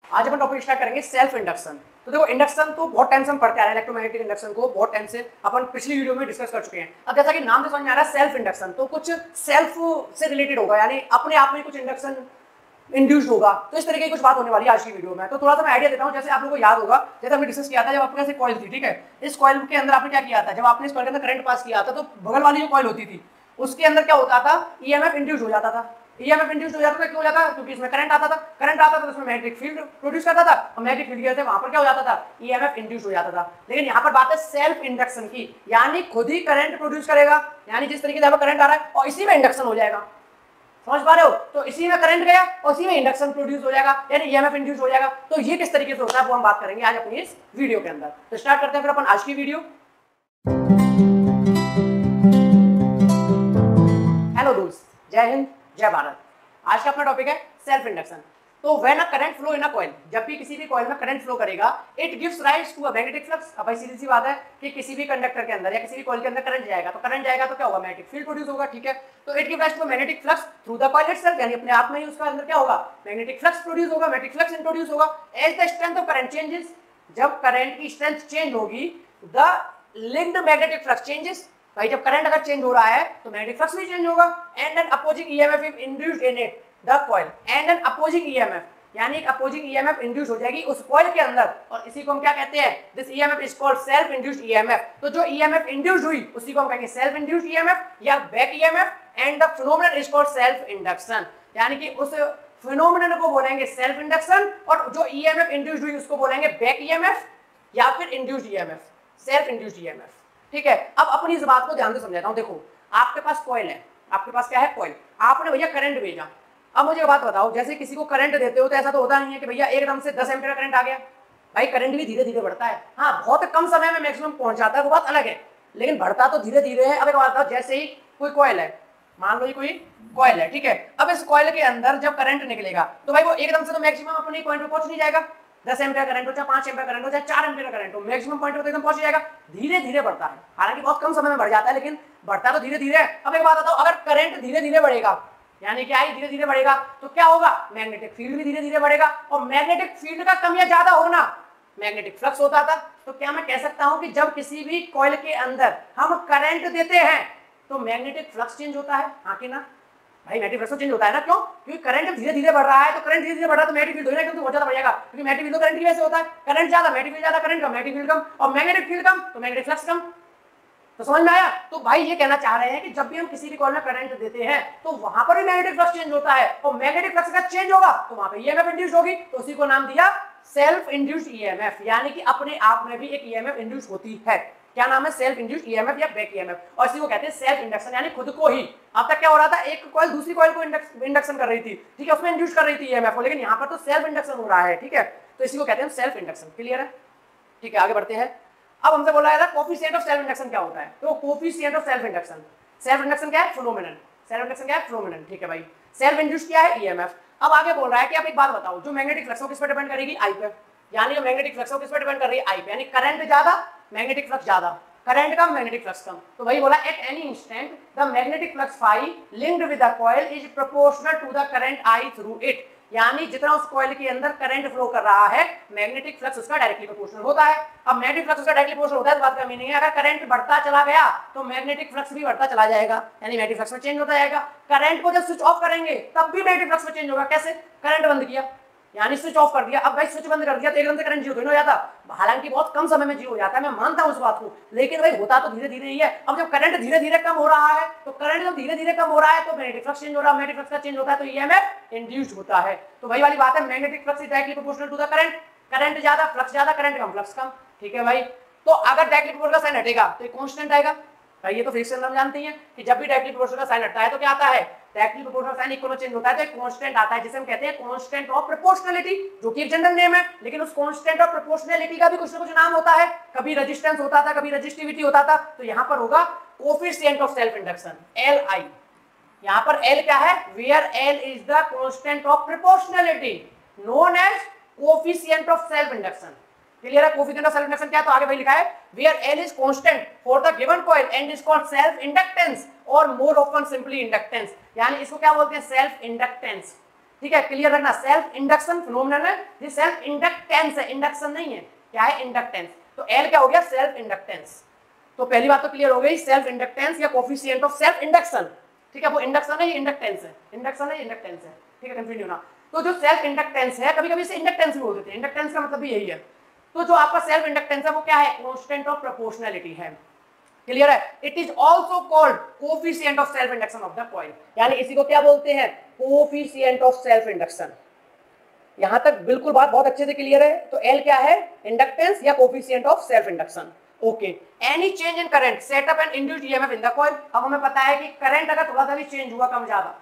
आज अपन topic start करेंगे self induction. तो देखो इंडक्शन तो बहुत टाइम से हम पढ़ते आ रहे हैं, इलेक्ट्रोमैग्नेटिक इंडक्शन को बहुत टाइम से अपन पिछली वीडियो में डिस्कस कर चुके हैं। अब जैसा कि नाम से समझ में आ रहा है सेल्फ इंडक्शन, तो कुछ सेल्फ से रिलेटेड होगा, यानी अपने आप में कुछ इंडक्शन इंड्यूस्ड होगा। तो इस तरीके की कुछ बात होने वाली है आज की वीडियो में। तो थोड़ा सा मैं आइडिया देता हूँ। जैसे आप लोगों को याद होगा, जैसे हमने डिस्कस किया था, जब आपके पास एक कॉइल थी, ठीक है, इस कॉइल के अंदर आपने क्या किया था, जब आपने इस कॉइल के अंदर करंट पास किया था तो बगल वाली जो कॉइल होती थी उसके अंदर क्या होता था, ईएमएफ इंड्यूस हो जाता था। ईएमएफ इंड्यूस हो जाता था, क्यों हो जाता? क्योंकि इसमें करंट आता था, करंट आता था तो इसमें मैग्नेटिक फील्ड प्रोड्यूस करता था, और मैग्नेटिक फील्ड के वहां पर क्या हो जाता था, ईएमएफ इंड्यूस हो जाता था। लेकिन यहाँ पर बात है सेल्फ इंडक्शन की, यानी खुद ही करंट प्रोड्यूस करेगा, यानी जिस तरीके से यहाँ पर करंट आ रहा है और इसी में इंडक्शन हो जाएगा। समझ पा रहे हो? तो इसी में करंट गया और इसी में इंडक्शन प्रोड्यूस हो जाएगा, यानी ईएमएफ इंड्यूस हो जाएगा। तो ये किस तरीके से होता है वो हम बात करेंगे आज अपनी इस वीडियो के अंदर। तो स्टार्ट करते हैं फिर अपन आज की वीडियो। हेलो दोस्त, जय हिंद, जय भारत। आज का अपना टॉपिक है सेल्फ इंडक्शन। तो when a current flow in a coil, जब भी किसी भी कॉइल में करंट फ्लो करेगा, it gives rise to a magnetic flux. अब भाई सीधी सी बात है कि किसी भी कंडक्टर के अंदर या किसी भी कॉइल के अंदर करंट जाएगा, तो करंट जाएगा तो क्या होगा, मैग्नेटिक फील्ड प्रोड्यूस होगा, ठीक है। तो it gives rise to a magnetic flux through the coil itself, यानी अपने आप में ही उसका अंदर क्या होगा, मैग्नेटिक फ्लक्स प्रोड्यूस होगा, मैग्नेटिक फ्लक्स इंट्रोड्यूस होगा। As the strength of current changes, जब करंट की स्ट्रेंथ चेंज होगी, the linked magnetic flux changes. भाई जब करंट अगर चेंज हो रहा है तो मैग्नेटिक फ्लक्स भी चेंज होगा। And an opposing EMF is induced in it the coil, and an opposing EMF, यानी एक अपोजिंग ईएमएफ इंड्यूस हो जाएगी उस कॉइल के अंदर, और इसी को हम क्या कहते हैं, this EMF is called self induced EMF. तो जो ईएमएफ इंड्यूस हुई उसी को हम कहेंगे सेल्फ इंड्यूस्ड ईएमएफ या back EMF, and the phenomenon is called self induction, यानी कि उस फिनोमेनन को बोलेंगे सेल्फ इंडक्शन, और जो ईएमएफ इंड्यूस्ड हुई उसको बोलेंगे बैक ईएमएफ या फिर induced EMF, self induced EMF, ठीक है। अब अपनी इस बात को ध्यान से समझाता हूं। देखो आपके पास कॉइल है, आपके पास क्या है, कॉइल, आपने भैया करंट भेजा। अब मुझे बात बताओ, जैसे किसी को करंट देते हो तो ऐसा तो होता नहीं है कि भैया एकदम से 10 एम्पीयर करंट आ गया। भाई करंट भी धीरे धीरे बढ़ता है, हाँ बहुत कम समय में मैक्सिमम पहुंच जाता है, वो बात अलग है, लेकिन बढ़ता तो धीरे धीरे है। अब एक बात बताओ, जैसे ही कोई कॉइल है, मान लो ये कोई कॉइल है, ठीक है, अब इस कॉइल के अंदर जब करंट निकलेगा तो भाई वो एकदम से तो मैक्सिमम अपने पॉइंट पे पहुंच नहीं जाएगा। 10 एम्पीयर करंट हो, चाहे 5 एम्पीयर करंट हो, चाहे 4 एम्पीयर करंट हो, मैक्सिमम पॉइंट पे तो एकदम पहुंच जाएगा। धीरे धीरे बढ़ता है, हालांकि बहुत कम समय में बढ़ जाता है, लेकिन बढ़ता तो धीरे धीरे है। अब एक बात बताओ, अगर करंट धीरे धीरे बढ़ेगा, यानी क्या है, धीरे धीरे बढ़ेगा, तो क्या होगा, मैग्नेटिक फील्ड भी धीरे धीरे बढ़ेगा, और मैग्नेटिक फील्ड का कम या ज्यादा होना मैग्नेटिक फ्लक्स होता था। तो क्या मैं कह सकता हूं कि जब किसी भी कॉइल के अंदर हम करंट देते हैं तो मैग्नेटिक फ्लक्स चेंज होता है, हाँ कि ना भाई, मैग्नेटिक फ्लक्स चेंज होता है ना, क्यों? क्योंकि करंट धीरे धीरे बढ़ रहा है, तो करंट धीरे धीरे बढ़ रहा है तो मैग्नेटिक फील्ड हो जाएगा, क्योंकि बहुत ज्यादा बढ़ जाएगा, क्योंकि मैग्नेटिक फील्ड करंट की वजह से होता है। करंट ज्यादा, मैग्नेटिक फील्ड ज्यादा, करंट कम, मैग्नेटिक फील्ड कम, और मैग्नेटिक फील्ड कम तो मैग्नेटिक फ्लक्स कम। तो समझ में आया? तो भाई ये कहना चाह रहे हैं कि जब भी हम किसी भी कॉइल में करंट देते हैं तो वहां पर भी मैग्नेटिक फ्लक्स चेंज होता है, और मैग्नेटिक फ्लक्स का चेंज होगा तो वहां पे ईएमएफ इंड्यूस होगी, तो उसी को नाम दिया सेल्फ इंड्यूस्ड ईएमएफ, यानी कि अपने आप में भी एक ईएमएफ इंड्यूस होती है। क्या नाम है, सेल्फ इंड्यूस्ड ईएमएफ या बैक ईएमएफ, और इसी को कहते हैं सेल्फ इंडक्शन, यानी खुद को ही। अब तक क्या हो रहा था, एक कॉइल दूसरी कॉइल को इंडक्शन कर रही थी, ठीक है, उसमें इंड्यूस कर रही थी ईएमएफ को, लेकिन यहाँ पर तो सेल्फ इंडक्शन हो रहा है, ठीक है, तो इसी को कहते हैं सेल्फ इंडक्शन। क्लियर है? ठीक है, आगे बढ़ते हैं। अब हमसे बोला है कोफिशिएंट ऑफ सेल्फ इंडक्शन क्या होता है, तो coefficient of self induction, self induction क्या है, फिनोमेनन, सेल्फ इंडक्शन क्या है, फिनोमेनन, ठीक है भाई। सेल्फ इंड्यूस क्या है, ईएमएफ। अब आगे बोल रहा है कि आप एक बात बताओ, जो मैग्नेटिक फ्लक्स किस पर डिपेंड करेगी, आई पे, यानी जो मैग्नेटिक फ्लक्स किस पर डिपेंड कर रही है, आई पे, यानी करंट ज्यादा मैग्नेटिक फ्लक्स ज्यादा, करंट कम मैग्नेटिक फ्लक्स कम। तो भाई बोला at any instant the magnetic flux phi linked with the coil is proportional to the current I through it, यानी जितना उस कॉइल के अंदर करंट फ्लो कर रहा है मैग्नेटिक फ्लक्स उसका डायरेक्टली प्रोपोर्शनल होता है। अब मैग्नेटिक फ्लक्स उसका डायरेक्टली प्रोपोर्शनल होता है, इस बात का मीनिंग है अगर करंट बढ़ता चला गया तो मैग्नेटिक फ्लक्स भी बढ़ता चला जाएगा, यानी मैग्नेटिक फ्लक्स में चेंज होता जाएगा। करंट को जब स्विच ऑफ करेंगे तब भी मैग्नेटिक फ्लक्स में चेंज होगा। कैसे? करंट बंद किया यानी स्विच ऑफ कर दिया, अब भाई स्विच बंद कर दिया तो एकदम से करंट जीरो तो नहीं हो जाता, हालांकि बहुत कम समय में जीरो हो जाता है, मैं मानता हूं उस बात को, लेकिन भाई होता तो धीरे धीरे ही है। अब जब करंट धीरे धीरे कम हो रहा है, तो करंट जब धीरे धीरे कम हो रहा है तो मैग्नेटिक फ्लक्स चेंज हो रहा है, मैग्नेटिक फ्लक्स का चेंज होता है तो ईएमएफ इंड्यूस्ड होता है। तो वही वाली बात है, magnetic flux is directly proportional to the current, current ज्यादा फ्लक्स ज्यादा, करंट कम फ्लक्स कम, ठीक है भाई। तो अगर डायरेक्टली प्रोपोर्शनल का साइन हटेगा तो एक कांस्टेंट आएगा, भाई ये तो फिजिक्स हम जानते हैं कि जब भी डायरेक्टली प्रोपोर्शनल का साइन हटता है तो क्या आता है, directly proportional sign equal change होता है तो एक कांस्टेंट आता है जिसे हम कहते हैं कांस्टेंट ऑफ प्रोपोर्शनलिटी, जो कि एक जनरल नेम है, लेकिन उस कांस्टेंट ऑफ प्रोपोर्शनलिटी का भी कुछ ना कुछ नाम होता है, कभी रेजिस्टेंस होता था, कभी रेजिस्टिविटी होता था। तो यहाँ पर होगा coefficient of self induction, L I. यहाँ पर एल क्या है, where L is the constant of proportionality known as coefficient of self induction. Clear है? कोफिशिएंट ऑफ सेल्फ इंडक्शन क्या है, तो आगे भाई लिखा है where L is constant for the given coil and is called self inductance और more often simply inductance, यानी इसको क्या बोलते हैं, सेल्फ इंडक्टेंस। ठीक है, क्लियर रखना। सेल्फ इंडक्शन फिनोमिनन है, ये सेल्फ इंडक्टेंस है, इंडक्शन नहीं है। क्या है? इंडक्टेंस। तो एल क्या हो गया? Self inductance. तो पहली बात तो क्लियर हो गई, सेल्फ इंडक्टेंस या कोफिशिएंट ऑफ सेल्फ इंडक्शन। ठीक है, वो इंडक्शन है, ये इंडक्टेंस है, इंडक्शन है, इंडक्टेंस है। ठीक है, कंफ्यूज नहीं होना। तो जो सेल्फ इंडक्टेंस है, कभी कभी इसे इंडक्टेंस भी बोल देते हैं, इंडक्टेंस का मतलब भी यही है। तो जो आपका सेल्फ इंडक्टेंस है वो क्या है? कांस्टेंट ऑफ प्रोपोर्शनैलिटी है। क्लियर है? It is also called coefficient of self induction of the coil, यानी इसी को क्या बोलते हैं? Coefficient of self induction. यहां तक बिल्कुल बात बहुत अच्छे से क्लियर है। तो एल क्या है? इंडक्टेंस या coefficient of self induction. Okay, any change in current set up an induced EMF in the coil. अब हमें पता है कि करंट अगर थोड़ा सा भी चेंज हुआ, कम ज्यादा,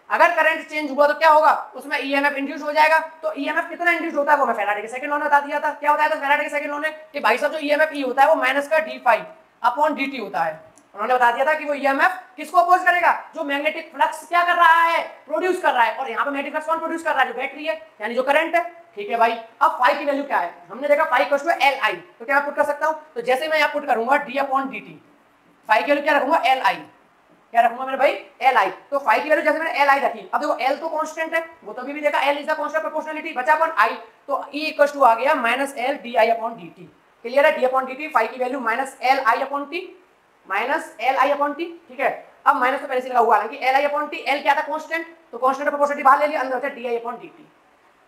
अगर करंट चेंज हुआ तो क्या होगा? उसमें ईएमएफ इंड्यूस हो जाएगा। तो ईएमएफ कितना इंड्यूस होता है वो मैं फैराडे के सेकंड लॉ ने बता दिया था। क्या होता है? तो फैराडे के सेकंड लॉ ने कि भाई साहब जो ईएमएफ ई होता है वो माइनस का d5 अपॉन dt होता है। उन्होंने बता दिया था कि वो ईएमएफ किसको अपोज करेगा? जो मैग्नेटिक फ्लक्स क्या कर रहा है? प्रोड्यूस कर रहा है। और यहाँ पे मैग्नेटिक फ्लक्स कौन प्रोड्यूस कर रहा है? जो बैटरी है, यानी जो करंट है। ठीक है भाई, अब फाई की वैल्यू क्या है? हमने देखा phi equal to L I. तो क्या मैं पुट कर सकता हूँ? तो जैसे मैं यहाँ पुट करूंगा d upon D T, phi की वैल्यू क्या रखूंगा? L I. क्या रखूंगा मेरे भाई? L I. तो फाई की वैल्यू जैसे मैंने एल आई रखी, अब देखो एल तो कांस्टेंट है, वो तो भी देखा, L is the constant proportionality, बचा अपॉन आई। तो ई इक्वल टू आ गया minus L D I upon D T. Clear है? D upon D T, phi की value minus L I upon T, minus L I upon T. ठीक है, अब minus तो पहले से लगा हुआ है कि L I upon T, L क्या था? कांस्टेंट, तो कांस्टेंट प्रोपोर्शनलिटी बाहर ले लिया, अंदर होता है d I upon D T.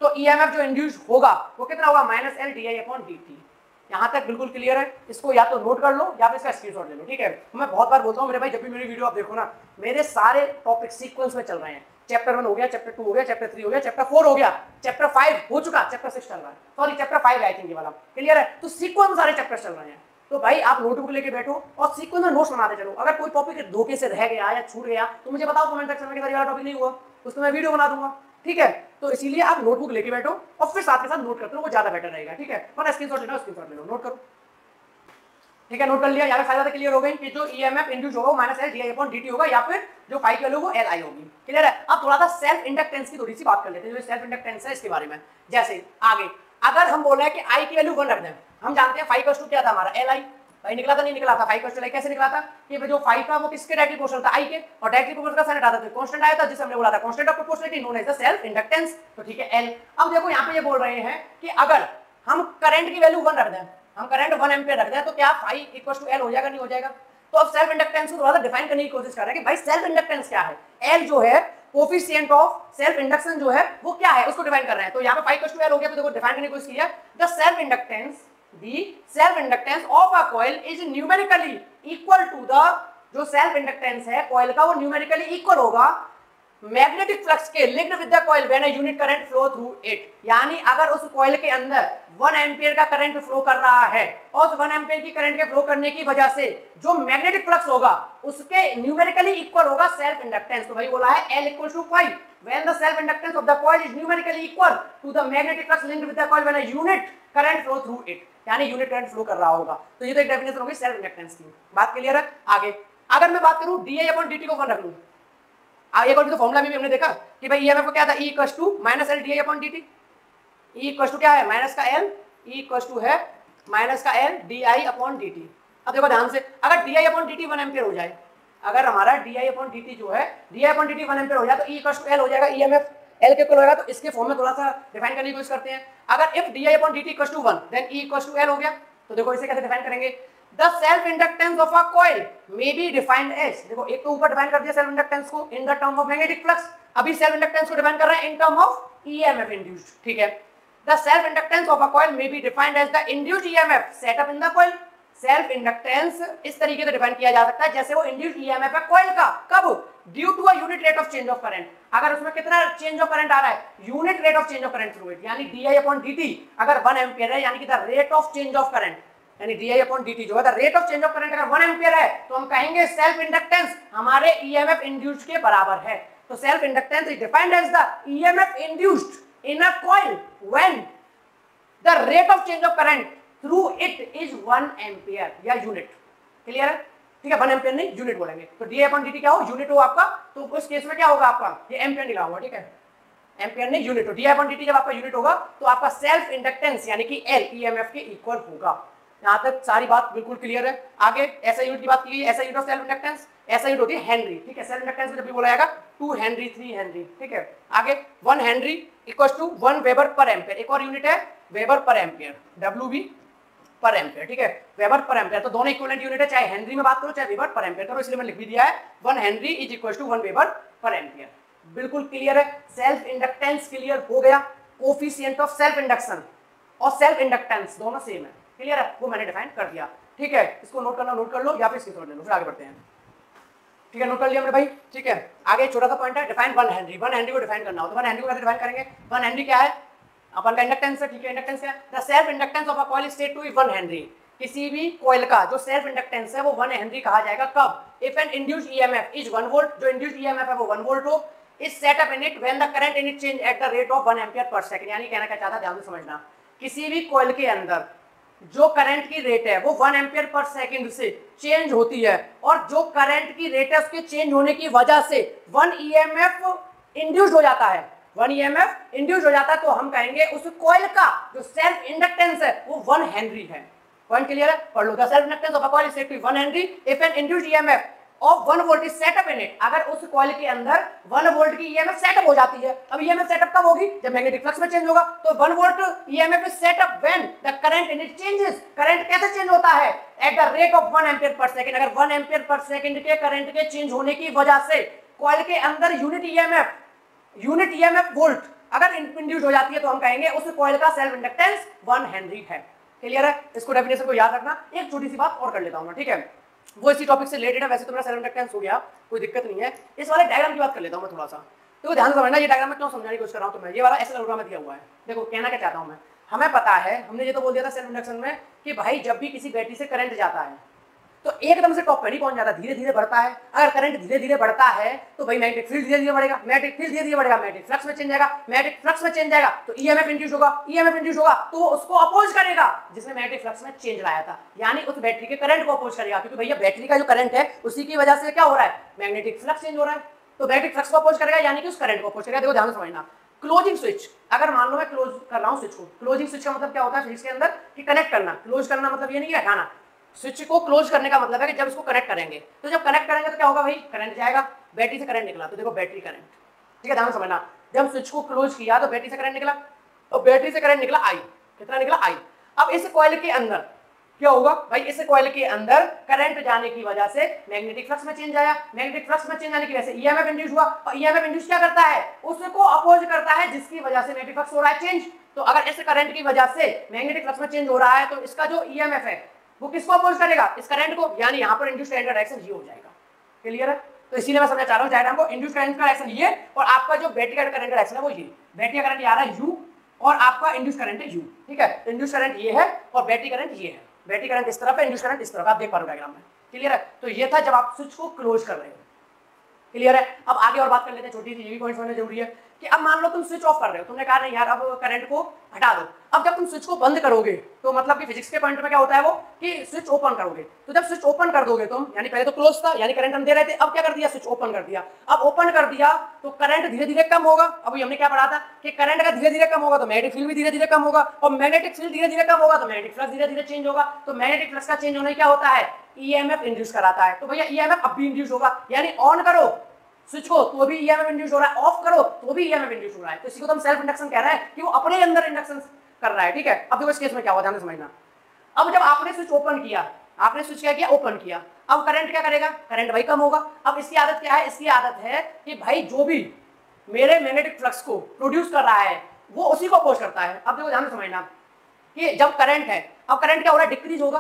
तो ईएमएफ जो इंड्यूस होगा वो कितना होगा? Minus L D I upon D T. यहां तक बिल्कुल क्लियर है? इसको या तो नोट कर लो या फिर इसका स्क्रीनशॉट ले लो। ठीक है, मैं बहुत बार बोलता हूं मेरे भाई, जब भी मेरी वीडियो आप देखो ना, मेरे सारे टॉपिक सीक्वेंस में चल रहे हैं। चैप्टर 1 हो गया, चैप्टर 2 हो गया, चैप्टर 3 हो गया, चैप्टर 4 हो गया, चैप्टर 5 हो चुका, चैप्टर 6 चल रहा है, सॉरी चैप्टर 5 आई थिंक ये वाला। क्लियर है? तो सीक्वेंस सारे चैप्टर चल रहे हैं। तो भाई आप नोटबुक लेके बैठो और सीक्वेंस में नोट्स बनाते चलो। अगर कोई टॉपिक धोखे से रह गया या छूट गया तो मुझे बताओ कमेंट सेक्शन में कि ये वाला टॉपिक नहीं हुआ, उसको मैं वीडियो बना दूंगा। ठीक है, तो इसीलिए आप नोटबुक लेके बैठो और फिर साथ के साथ नोट करते रहो, वो ज्यादा बेटर रहेगा। ठीक है, वरना स्क्रीनशॉट लेना, स्क्रीनशॉट ले लो, नोट करो। ठीक है, नोट कर लिया? यहाँ पे फायदा क्लियर हो गई कि जो ईएमएफ इंड्यूस होगा वो minus L D I upon dt होगा, या फिर जो फाई की वैल्यू वो एल आई होगी। क्लियर है? अब थोड़ा सा सेल्फ इंडक्टेंस की थोड़ी सी बात कर लेते हैं, जो सेल्फ इंडक्टेंस है इसके बारे में। जैसे आगे अगर हम बोल रहे हैं कि आई की वैल्यू 1 रख दें, हम जानते हैं फाई का क्या था हमारा? L I. भाई निकला था? नहीं निकला था? फाई का कैसे निकला था कि जो फाई था वो किसके डायरेक्टली प्रोपोर्शनल था? आई के, और डायरेक्टली प्रोपोर्शनल का साइन हटा देते कांस्टेंट आया था, जिसे हमने बोला था constant of proportionality known as the self inductance. तो ठीक है, एल। अब देखो यहाँ पे ये बोल रहे हैं कि अगर हम करंट की वैल्यू 1 रख दें, हम करंट 1 एम्पीयर रख दें, तो क्या फाई इक्वल टू एल हो जाएगा? नहीं हो जाएगा। तो अब सेल्फ इंडक्टेंस को थोड़ा सा डिफाइन करने की कोशिश कर रहे हैं कि भाई सेल्फ इंडक्टेंस क्या है। एल जो है कोफिशिएंट ऑफ सेल्फ इंडक्शन जो है वो क्या है, उसको डिफाइन कर रहे हैं। तो यहाँ पे फाई इक्वल टू एल हो गया, तो देखो डिफाइन करने की कोशिश की है। The self inductance of a coil is numerically equal to the, जो सेल्फ इंडक्टेंस है कॉइल का वो न्यूमेरिकली इक्वल होगा मैग्नेटिक फ्लक्स के linked with the coil when a unit current flow through it. यानी अगर उस कॉइल के अंदर 1 एम्पीयर का करंट फ्लो कर रहा है और उस 1 एम्पीयर की करंट के फ्लो करने की वजह से जो मैग्नेटिक फ्लक्स होगा उसके न्यूमेरिकली इक्वल होगा सेल्फ इंडक्टेंस। तो भाई बोला है L equal to 5 when the self inductance of the coil is numerically equal to the magnetic flux linked with the coil when a unit current flow through it। यानी unit current flow कर रहा होगा। तो ये तो एक definition होगी self inductance की। बात क्लियर है? आगे अगर मैं बात करूं D I upon D T को 1 रख लूं, एक और भी तो फॉर्मूला में भी हमने देखा कि भाई ईएमएफ को क्या था? E equals to minus L D I upon D t. E equals to क्या है? माइनस का एल, E इक्वल्स टू है माइनस का L D I upon D t. अब देखो ध्यान से, अगर d I upon D t 1 ampere हो जाए, अगर हमारा d I upon D T जो है d I upon D t 1 ampere हो जाए तो E इक्वल्स टू एल हो जाएगा। ईएमएफ एल के इक्वल होगा। तो इसके फॉर्म में थोड़ा सा डिफाइन करने की कोशिश करते हैं। अगर if d I upon D t equals to 1 then E equals to L हो गया। तो देखो इसे कैसे डिफाइन करेंगे? The self inductance of a coil may be defined as, देखो एक तो ऊपर डिफाइन कर दिया सेल्फ इंडक्टेंस को in the term of magnetic flux, अभी सेल्फ इंडक्टेंस को डिफाइन कर रहे हैं in term of EMF induced. ठीक है, the self inductance of a coil may be defined as the induced EMF set up in the coil। Self inductance इस तरीके से डिफाइन किया जा सकता है जैसे वो इंड्यूस्ड ईएमएफ है कॉइल का, कब? Due to a unit rate of change of current. अगर उसमें कितना चेंज ऑफ करंट आ रहा है? Unit rate of change of current through it, यानी D I upon D T अगर 1 एम्पीयर है, यानी कि the rate of change of current, यानी D I upon D T जो है the rate of change of current अगर 1 ampere है तो हम कहेंगे सेल्फ इंडक्टेंस हमारे ईएमएफ इंड्यूस्ड के बराबर है। तो self inductance is defined as the EMF induced in a coil when the rate of change of current through it is 1 ampere या यूनिट। क्लियर है? ठीक है, 1 एम्पीयर नहीं यूनिट बोलेंगे। तो d I upon D t क्या हो? Unit हो आपका, तो उस केस में क्या होगा आपका? ये एम्पीयर निकला हुआ। ठीक है, एम्पीयर नहीं यूनिट हो। D I upon D T जब आपका यूनिट होगा तो आपका सेल्फ इंडक्टेंस यानी कि एल ईएमएफ के इक्वल होगा। यहाँ तक सारी बात बिल्कुल क्लियर है। आगे ऐसा यूनिट की बात की गई, ऐसा यूनिट ऑफ सेल्फ इंडक्टेंस, ऐसा यूनिट होती है हेनरी। ठीक है, सेल्फ इंडक्टेंस में जब भी बोला जाएगा 2 हेनरी, 3 हेनरी, ठीक है। आगे 1 henry equals to 1 weber per ampere, एक और यूनिट है वेबर पर एम्पियर, WV पर एम्पियर, ठीक है, वेबर पर एम्पियर। तो दोनों इक्विवेलेंट यूनिट है, चाहे हेनरी में बात करो चाहे वेबर पर एम्पियर करो, इसलिए मैंने लिख भी दिया है 1 henry is equal to 1 weber per ampere. बिल्कुल क्लियर है, सेल्फ इंडक्टेंस क्लियर हो गया, कोफिशिएंट ऑफ सेल्फ इंडक्शन और सेल्फ इंडक्टेंस दोनों सेम है, क्लियर है, वो मैंने डिफाइन कर दिया, ठीक है। इसको नोट करना नोट कर लो या फिर स्क्रीनशॉट ले लो, फिर आगे बढ़ते हैं, ठीक है। नोट कर लिया हमने भाई, ठीक है। आगे छोटा सा पॉइंट है, डिफाइन 1 हेनरी, 1 हेनरी को डिफाइन करना हो तो 1 हेनरी को कैसे डिफाइन करेंगे, 1 हेनरी क्या है, अपन का इंडक्टेंस है, ठीक है। इंडक्टेंस क्या है, the self inductance of a coil is said to be 1 henry. किसी भी कॉइल का जो सेल्फ इंडक्टेंस है वो 1 हेनरी कहा जाएगा कब, if an induced EMF is 1 volt, जो इंड्यूस्ड ईएमएफ है वो 1 वोल्ट हो, is set up in it when the current in it change at the rate of 1 ampere per second. यानी कहना क्या चाहता है, ध्यान से समझना, किसी भी कॉइल के अंदर जो करंट की रेट है वो 1 एम्पीयर पर सेकंड से चेंज होती है, और जो करंट की रेट है उसके चेंज होने की वजह से 1 ईएमएफ इंड्यूस्ड हो जाता है, 1 ईएमएफ इंड्यूस्ड हो जाता है, तो हम कहेंगे उस कॉइल का जो सेल्फ इंडक्टेंस है वो 1 हेनरी है। पॉइंट क्लियर है, पढ़ लो, the self inductance of a coil is said to be 1 henry if an induced EMF of 1 volt is set up in it. अगर उस कॉइल के अंदर 1 वोल्ट की ईएमएफ सेटअप हो जाती है, अब ईएमएफ सेटअप कब होगी, जब मैग्नेटिक फ्लक्स में चेंज होगा, तो 1 volt EMF is setup when the current in it changes. Current कैसे चेंज होता है, eight the rate of 1 ampere per second. अगर 1 एम्पीयर पर सेकंड के करंट के चेंज होने की वजह से कॉइल के अंदर यूनिट ईएमएफ वोल्ट अगर इंड्यूस हो जाती है, तो हम कहेंगे उस कॉइल का सेल्फ इंडक्टेंस 1 हेनरी है। क्लियर है, इसको डेफिनेशन को याद रखना। एक छोटी सी बात और कर लेता हूं मैं, ठीक है, वो इसी टॉपिक से रिलेटेड है, वैसे तो मेरा सेल्फ इंडक्टेंस हो गया, कोई दिक्कत नहीं है। इस वाले डायग्राम की बात कर लेता हूं मैं थोड़ा सा, तो ध्यान से समझना, ये डायग्राम मैं क्यों समझाने की कोशिश कर रहा हूं, तो मैं ये वाला ऐसा डायग्राम में दिया हुआ है, देखो कहना क्या चाहता हूं मैं। हमें पता है, हमने ये तो बोल दिया था सेल्फ इंडक्शन में कि भाई जब भी किसी बैटरी से करंट जाता है तो एकदम से टॉप पे नहीं पहुंच जाता, धीरे धीरे बढ़ता है। अगर करंट धीरे धीरे बढ़ता है तो भाई मैग्नेटिक फील्ड धीरे धीरे बढ़ेगा, मैग्नेटिक फील्ड धीरे धीरे बढ़ेगा, मैग्नेटिक फ्लक्स में चेंज जाएगा, मैग्नेटिक फ्लक्स में चेंज जाएगा तो ईएमएफ इंड्यूस होगा, ईएमएफ इंड्यूस होगा तो वो उसको अपोज करेगा जिसने मैग्नेटिक फ्लक्स में चेंज लाया था, यानी उस बैटरी के करंट को अपोज करेगा, क्योंकि भैया बैटरी का जो करंट है उसी की वजह से क्या हो रहा है, मैग्नेटिक फ्लक्स चेंज हो रहा है, तो मैग्नेटिक फ्लक्स को अपोज करेगा, यानी कि उस करंट को अपोज करेगा। देखो ध्यान से समझना, क्लोजिंग स्विच, अगर मान लो मैं क्लोज कर रहा हूं स्विच को, क्लोजिंग स्विच का मतलब क्या होता है फिजिक्स के अंदर कि कनेक्ट करना, क्लोज करना मतलब ये नहीं कि हटाना, स्विच को क्लोज करने का मतलब है कि जब इसको कनेक्ट करेंगे, तो जब कनेक्ट करेंगे तो क्या होगा भाई, करंट जाएगा, बैटरी से करंट निकला, तो देखो बैटरी करंट, ठीक है, ध्यान से समझना, जब स्विच को क्लोज किया तो बैटरी से करंट निकला, और बैटरी से करंट निकला आई, कितना निकला आई। अब इस कॉइल के अंदर क्या होगा भाई, इस कॉइल के अंदर करंट जाने की वजह से मैग्नेटिक फ्लक्स में चेंज आया, मैग्नेटिक फ्लक्स में चेंज आने की वजह से ईएमएफ इंड्यूस हुआ, और ईएमएफ इंड्यूस क्या करता है, उसको अपोज करता है जिसकी वजह से मैग्नेटिक फ्लक्स हो रहा है चेंज। तो अगर इस करंट की वजह से मैग्नेटिक फ्लक्स में चेंज हो रहा है तो इसका जो ईएमएफ है वो किसको अपोज करेगा, इस करंट को, यानी यहां पर इंड्यूस करंट का डायरेक्शन ये हो जाएगा। क्लियर है, तो इसीलिए मैं समझना चाह रहा हूं डायग्राम को, इंड्यूस करंट का डायरेक्शन ये, और आपका जो बैटरी का करंट का डायरेक्शन है वो ये, बैटरी का करंट आ रहा है यू और आपका इंड्यूस करंट है यू, ठीक है, तो इंड्यूस करंट ये है और बैटरी करंट ये है, बैटरी करंट इस तरफ है, इंड्यूस करंट इस तरफ, आप देख पा रहे हो डायग्राम में। क्लियर है, तो ये था जब आप स्विच को क्लोज कर रहे हो। क्लियर है, अब आगे और बात कर लेते हैं, छोटी सी ये भी पॉइंट समझना जरूरी है कि अब मान लो तुम स्विच ऑफ कर रहे हो, तुमने कहा नहीं यार अब करंट को हटा दो, अब जब तुम स्विच को बंद करोगे तो मतलब कि फिजिक्स के पॉइंट में क्या होता है वो कि स्विच ओपन करोगे, तो जब स्विच ओपन कर दोगे तुम, यानी पहले तो क्लोज था यानी करंट हम दे रहे थे, अब क्या कर दिया, स्विच ओपन कर दिया, अब ओपन कर दिया तो करंट धीरे धीरे कम होगा। अब हमने क्या पढ़ा था कि करंट अगर धीरे धीरे कम होगा तो मैग्नेटिक फील्ड भी धीरे धीरे कम होगा, और मैग्नेटिक फील्ड धीरे धीरे कम होगा तो मैग्नेटिक फ्लक्स धीरे धीरे चेंज होगा, तो मैग्नेटिक फ्लक्स का चेंज होने क्या होता है, ईएमएफ इंड्यूस कराता है। तो भैया ईएमएफ अब भी इंड्यूस होगा, यानी ऑन करो स्विच को तो भी ईएमएफ इंड्यूस हो रहा है, ऑफ करो तो भी ईएमएफ इंड्यूस हो रहा है, तो इसी को हम सेल्फ इंडक्शन कह रहे हैं कि वो अपने अंदर इंडक्शन कर रहा है। ठीक है, अब देखो इस केस में क्या हुआ, ध्यान से समझना। अब जब आपने स्विच ओपन किया, आपने स्विच क्या किया, ओपन किया, अब करंट क्या करेगा, करंट भाई कम होगा। अब इसकी आदत क्या है, इसकी आदत है कि भाई जो भी मेरे मैग्नेटिक फ्लक्स को प्रोड्यूस कर रहा है वो उसी को अपोज करता है। अब देखो ध्यान से समझना कि जब करंट है, अब करंट क्या हो रहा है, डिक्रीज होगा,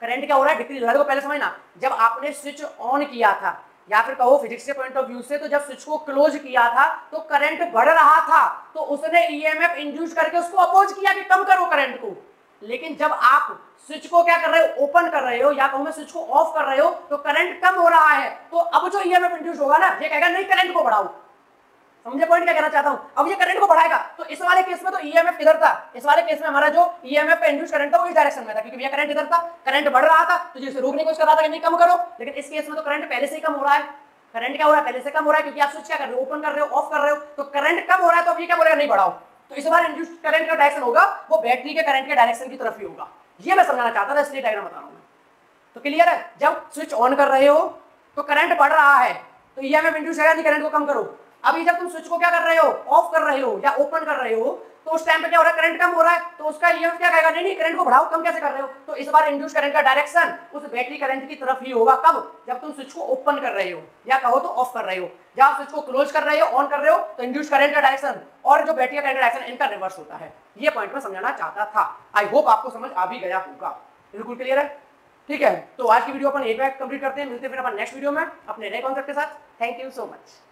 करंट क्या हो रहा है, डिक्रीज हो रहा है। देखो पहले समझना, जब आपने स्विच ऑन किया था, या फिर कहो फिजिक्स के पॉइंट ऑफ व्यू से, तो जब स्विच को क्लोज किया था तो करंट बढ़ रहा था, तो उसने ईएमएफ इंड्यूस करके उसको अपोज किया कि कम करो करंट को। लेकिन जब आप स्विच को क्या कर रहे हो, ओपन कर रहे हो, या कहूं मैं स्विच को ऑफ कर रहे हो, तो करंट कम हो रहा है, तो अब जो ईएमएफ इंड्यूस होगा ना, ये कहेगा नहीं करंट को बढ़ाओ। समझे पॉइंट क्या कहना चाहता हूं, अब ये करंट को बढ़ाएगा। तो इस वाले केस में तो ईएमएफ इधर था, इस वाले केस में हमारा जो ईएमएफ पे इंड्यूस करंट था वो इस डायरेक्शन में था, क्योंकि ये करंट इधर था, करंट बढ़ रहा था, तो जिसे रोकने की कोशिश कर रहा था कि नहीं कम करो। लेकिन इस केस में तो करंट पहले से ही कम हो रहा है, करंट क्या हो रहा है, पहले से कम हो रहा है, क्योंकि आप स्विच क्या कर रहे हो, ओपन कर रहे हो, ऑफ कर रहे हो, तो करंट कम हो रहा है, तो अब ये क्या बोलेगा, नहीं बढ़ाओ। तो इस बार इंड्यूस करंट का डायरेक्शन होगा वो बैटरी के करंट के डायरेक्शन की तरफ ही होगा। ये मैं समझाना चाहता था, इसलिए डायग्राम बता रहा हूं मैं। तो क्लियर है, जब स्विच ऑन कर रहे हो तो करंट बढ़ रहा है, तो ईएमएफ इंड्यूस करेगा कि करंट को कम करो। अभी जब तुम स्विच को क्या कर रहे हो, ऑफ कर रहे हो या ओपन कर रहे हो, तो उस टाइम पे क्या हो रहा है, करंट कम हो रहा है, तो उसका ईएमएफ क्या कहेगा, नहीं नहीं करंट को बढ़ाओ, कम कैसे कर रहे हो। तो इस बार इंड्यूस करंट का डायरेक्शन उस बैटरी करंट की तरफ ही होगा। कब, जब तुम स्विच को ओपन कर रहे हो या कहो तो ऑफ कर रहे हो। जब आप स्विच को क्लोज कर रहे हो, ऑन कर रहे हो, तो इंड्यूस करंट का डायरेक्शन और जो बैटरी का करंट का डायरेक्शन इनका रिवर्स होता है। ये पॉइंट मैं समझाना चाहता था। आई होप आपको समझ आ भी गया होगा। बिल्कुल क्लियर है, ठीक है। तो आज की वीडियो अपन यहीं पे कंप्लीट करते हैं, मिलते हैं फिर अपन नेक्स्ट वीडियो में अपने नए कॉन्सेप्ट के साथ। Thank you so much.